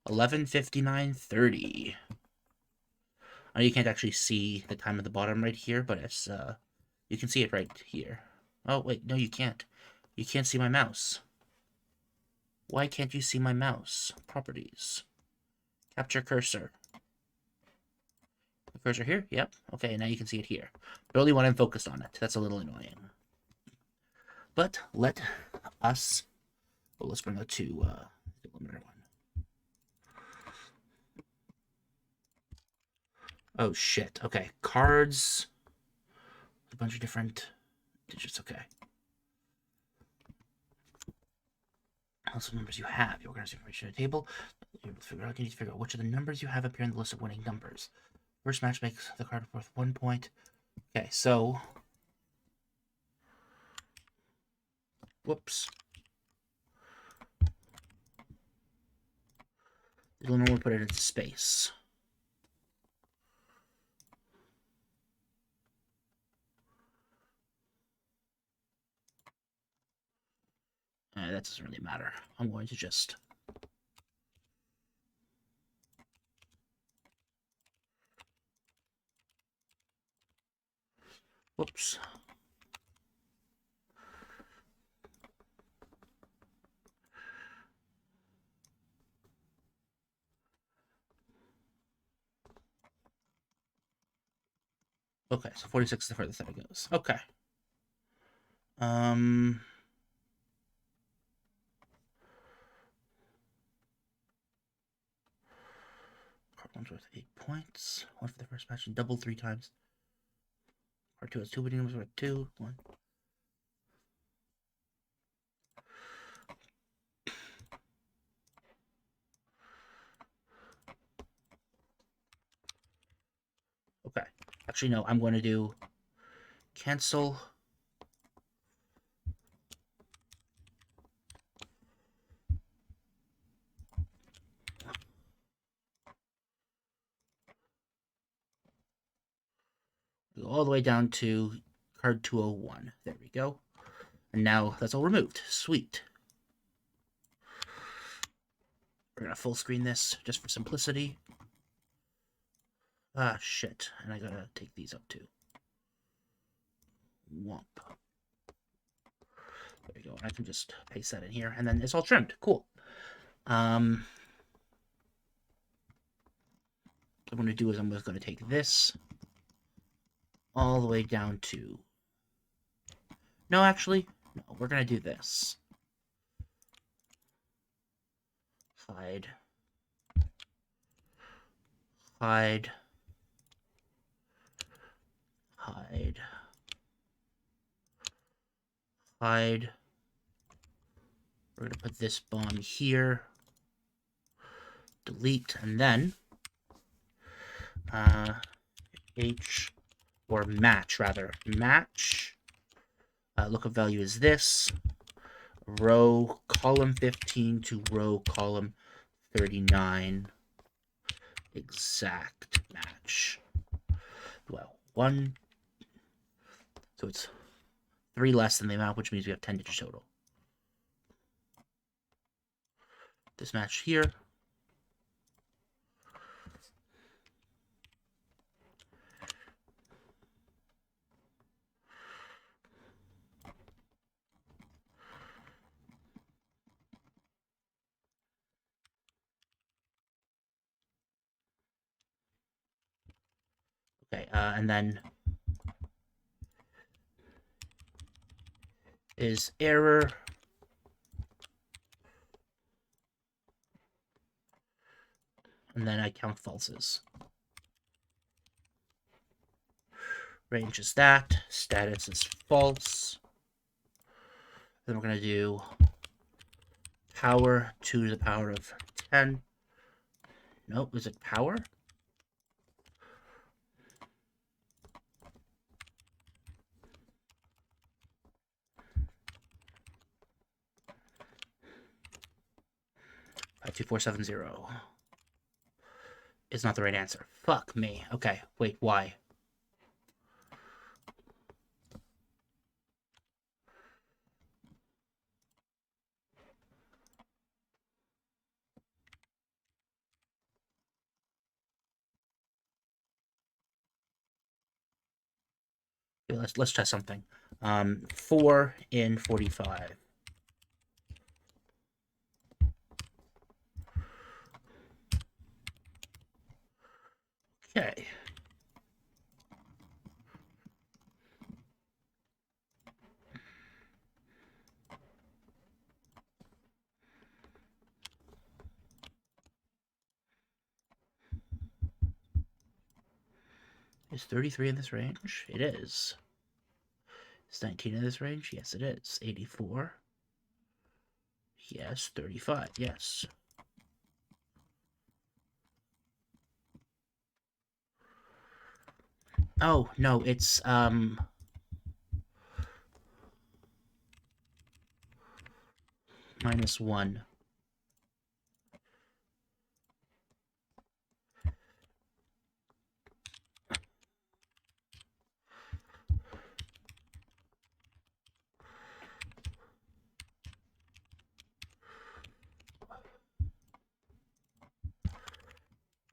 11:59:30. I know you can't actually see the time at the bottom right here, but it's you can see it right here. Oh wait, no, you can't. You can't see my mouse. Why can't you see my mouse? Properties. Capture cursor. The cursor here? Yep. Okay, now you can see it here. But only when I'm focused on it. That's a little annoying. But let us... Well, let's bring it to the limiter one. Oh, shit. Okay, cards. A bunch of different digits. Okay. Also, numbers you have. You organize information in a table. You need to figure out which of the numbers you have appear in the list of winning numbers. First match makes the card worth 1 point. Okay, so... Whoops. It'll normally put it into space. That doesn't really matter. I'm going to just... Whoops. Okay, so 46 is the furthest that it goes. Okay. Card one's worth 8 points. One for the first match and double 3 times. Card two has 2 winning numbers worth 2. 1. Okay. Actually, no, I'm going to do cancel. Go all the way down to card 201. There we go. And now that's all removed. Sweet. We're going to full screen this just for simplicity. Ah, shit. And I gotta take these up too. Womp. There we go. I can just paste that in here, and then it's all trimmed. Cool. What I'm going to do is I'm just going to take this all the way down to... No, actually, no, we're going to do this. Hide. Hide. Hide. Hide. We're going to put this bomb here. Delete, and then H, or match, rather. Match. Lookup value is this. Row column 15 to row column 39. Exact match. Well, 1. So it's 3 less than the amount, which means we have 10 digits total. This match here. Okay, and then is error. And then I count falses. Range is that. Status is false. Then we're going to do power 2 to the power of 10. Nope, is it power? Five, 2, 4, 7, 0. Is not the right answer. Fuck me. Okay, wait, why? Let's test something. 4 in 45. Okay. Is 33 in this range? It is. Is 19 in this range? Yes, it is. 84. Yes. 35. Yes. Oh, no, it's -1.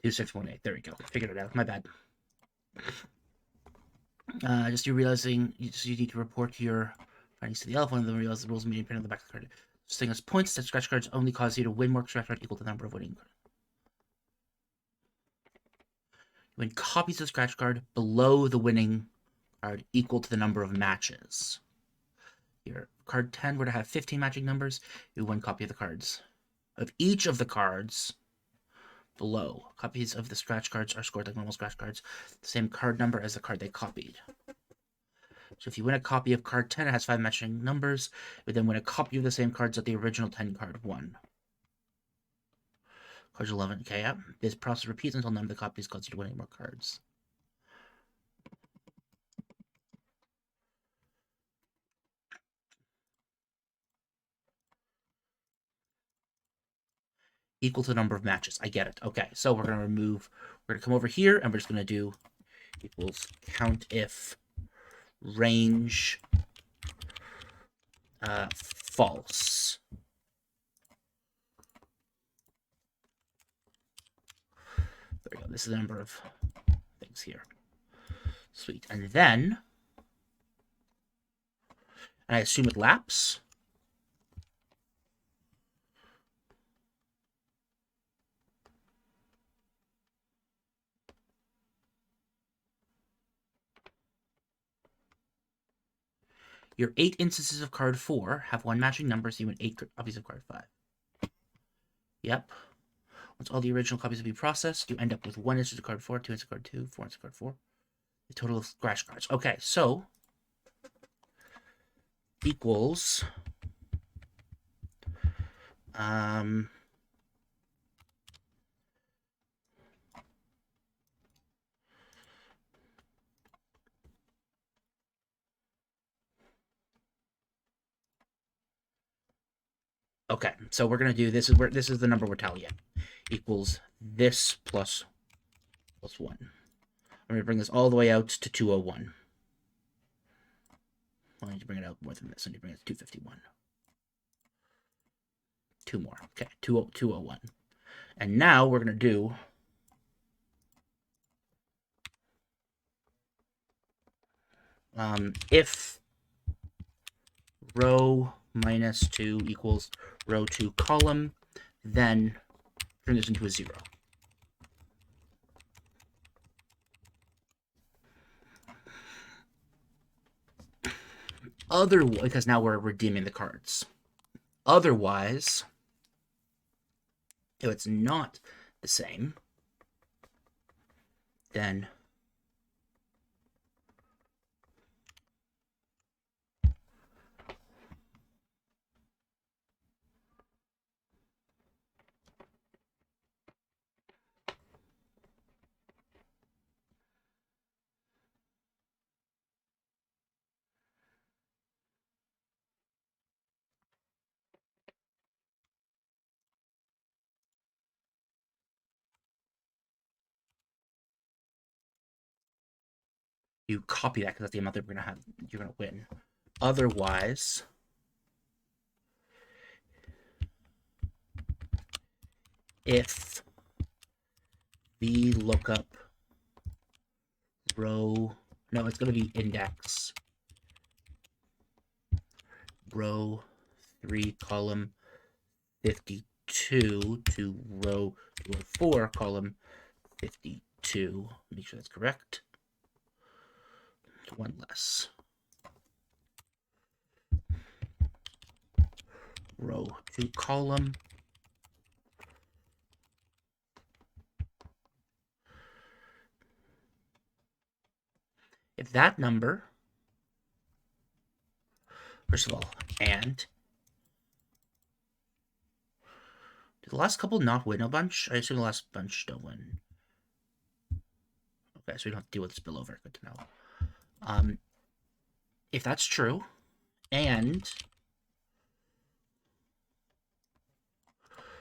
2618. There we go. Figured it out. My bad. Just you realizing you need to report your findings to the elf. One of them realizes the rules meeting printed on the back of the card. This thing has points that scratch cards only cause you to win more scratch cards equal to the number of winning cards. Win copies of scratch card below the winning card equal to the number of matches. Your card 10 were to have 15 matching numbers, you one copy of the cards. Of each of the cards below, copies of the scratch cards are scored like normal scratch cards, the same card number as the card they copied. So if you win a copy of card 10, it has 5 matching numbers, but then win a copy of the same cards that the original 10 card won. Cards 11. Okay, yeah. This process repeats until none of the copies cause you to win any more cards. Equal to the number of matches. I get it. Okay, so we're going to remove, we're going to come over here, and we're just going to do equals count if range false. There we go. This is the number of things here. Sweet. And then, and I assume it laps. Your 8 instances of card 4 have 1 matching number, so you win 8 copies of card 5. Yep. Once all the original copies have been processed, you end up with 1 instance of card 4, 2 instances of card 2, 4 instances of card 4. The total of scratch cards. Okay, so equals okay, so we're gonna do this is the number we're tallying equals this plus 1. I'm gonna bring this all the way out to 201. I need to bring it out more than this. I need to bring it to 251. 2 more. Okay, 201. And now we're gonna do if row minus 2 equals row 2 column, then turn this into a 0. Otherwise, because now we're redeeming the cards. Otherwise, if it's not the same, then you copy that because that's the amount that you're gonna win. Otherwise, if VLOOKUP row No, it's going to be index row 3 column 52 to row 4 column 52. Make sure that's correct. One less. Row 2 column. If that number, first of all, and did the last couple not win a bunch? I assume the last bunch don't win. Okay, so we don't have to deal with spillover. Good to know. If that's true, and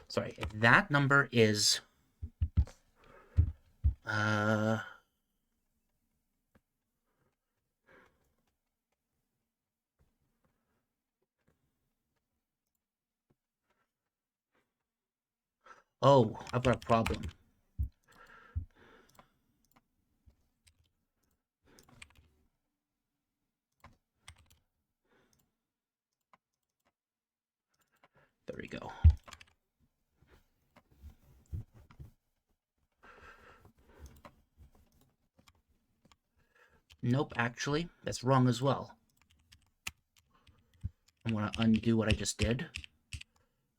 sorry, if that number is oh, I've got a problem. There we go. Nope, actually, that's wrong as well. I'm going to undo what I just did.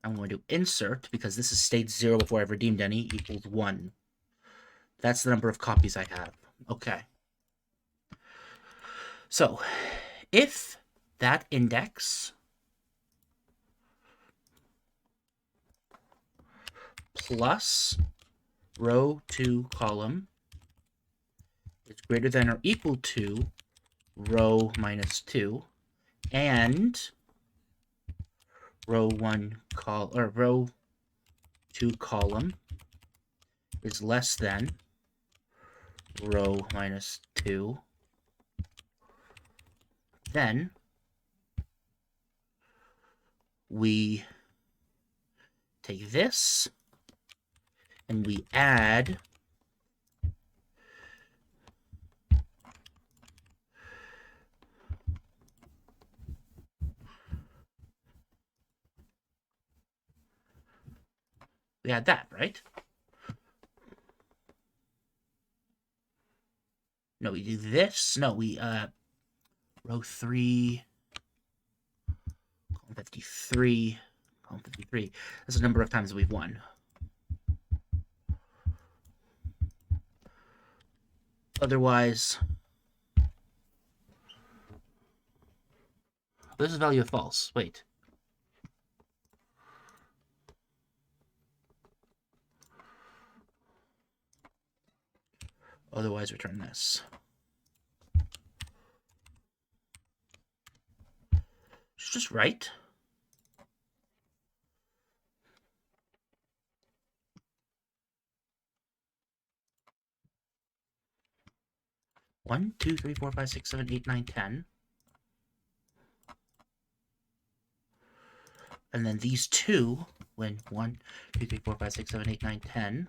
I'm going to insert, because this is state 0 before I've redeemed any, equals 1. That's the number of copies I have. Okay. So, if that index plus row 2 column is greater than or equal to row minus 2, and row 2 column is less than row minus 2, then we take this and we add that, right? No, we do this. No, we row 3 column 53 column 53. That's the number of times we've won. Otherwise, this is value of false. Wait. Otherwise, return this. It's just right. One, two, three, four, five, six, 7, 8, 9, 10. And then these two, when 1, 2, 3, 4, 5, 6, 7, 8, 9, 10.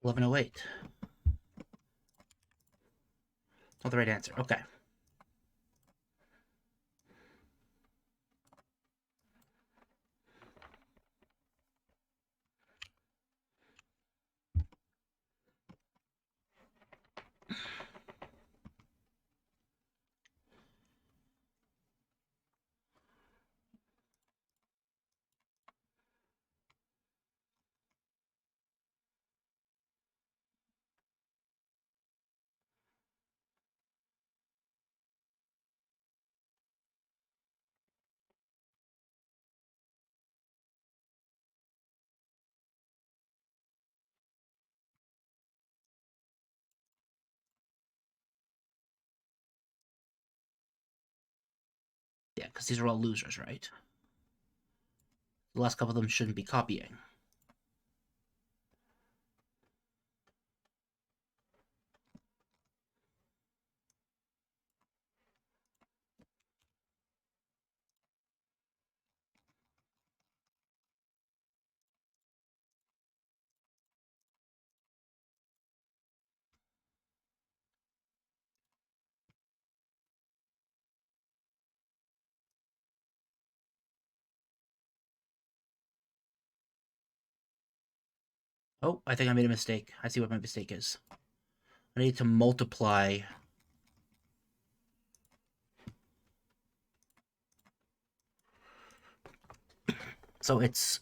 $11.08. Not the right answer. Okay. because these are all losers, right? The last couple of them shouldn't be copying. Oh, I think I made a mistake. I see what my mistake is. I need to multiply. So it's...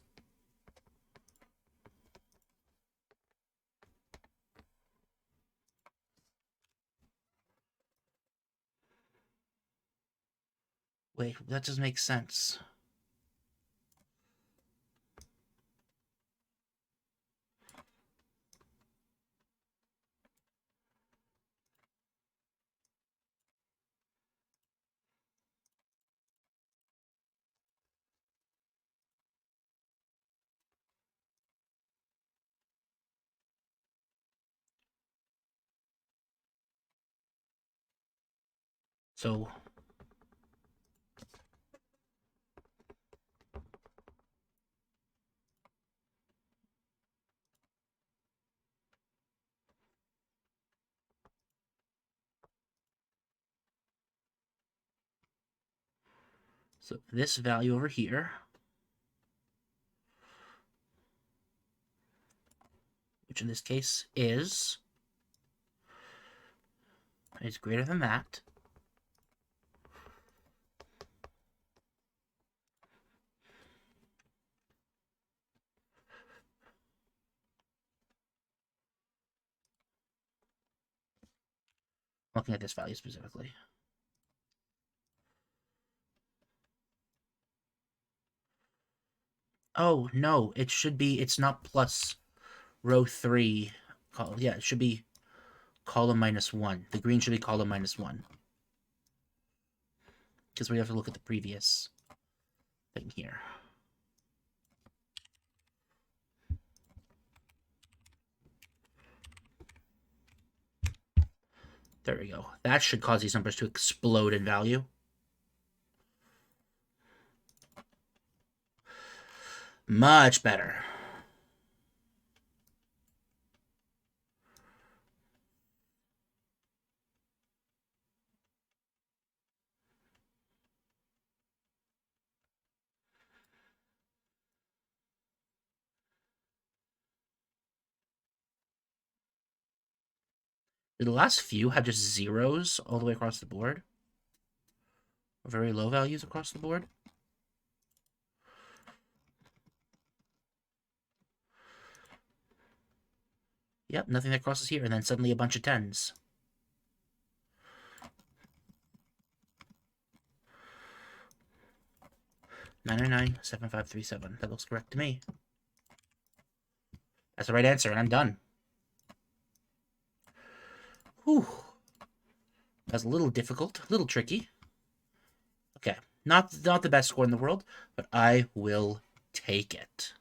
Wait, that doesn't make sense. So this value over here, which in this case is greater than that. Looking at this value specifically. Oh, no, it should be, it's not plus row 3. Yeah, it should be column -1. The green should be column -1. Because we have to look at the previous thing here. There we go. That should cause these numbers to explode in value. Much better. Did the last few have just zeros all the way across the board? Or very low values across the board? Yep, nothing that crosses here, and then suddenly a bunch of 10s. $999.7537. That looks correct to me. That's the right answer, and I'm done. Whew. That's a little difficult, a little tricky. Okay, not the best score in the world, but I will take it.